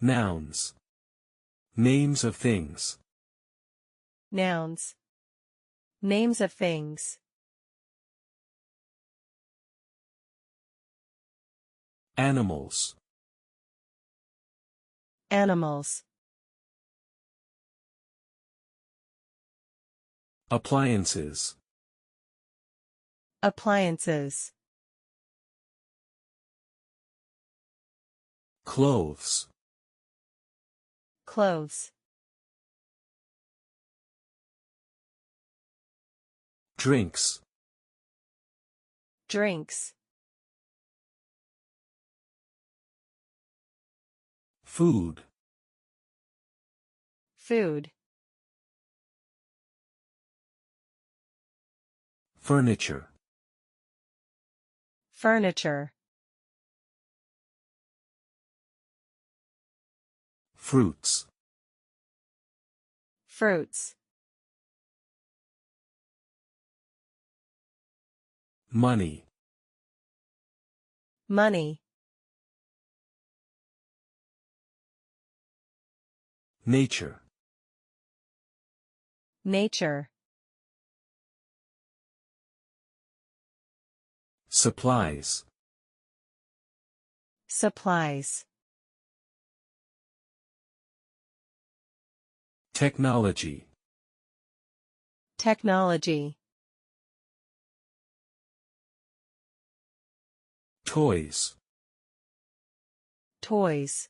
Nouns. Names of things. Nouns. Names of things. Animals. Animals. Appliances. Appliances. Clothes. Clothes. Drinks. Drinks. Food. Food. Furniture. Furniture. Fruits. Fruits. Money. Money. Nature. Nature. Supplies. Supplies. Technology. Technology. Toys. Toys.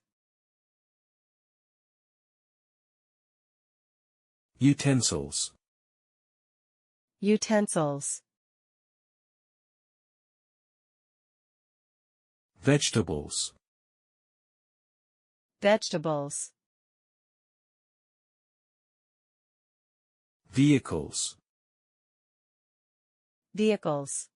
Utensils. Utensils. Vegetables. Vegetables. Vehicles. Vehicles.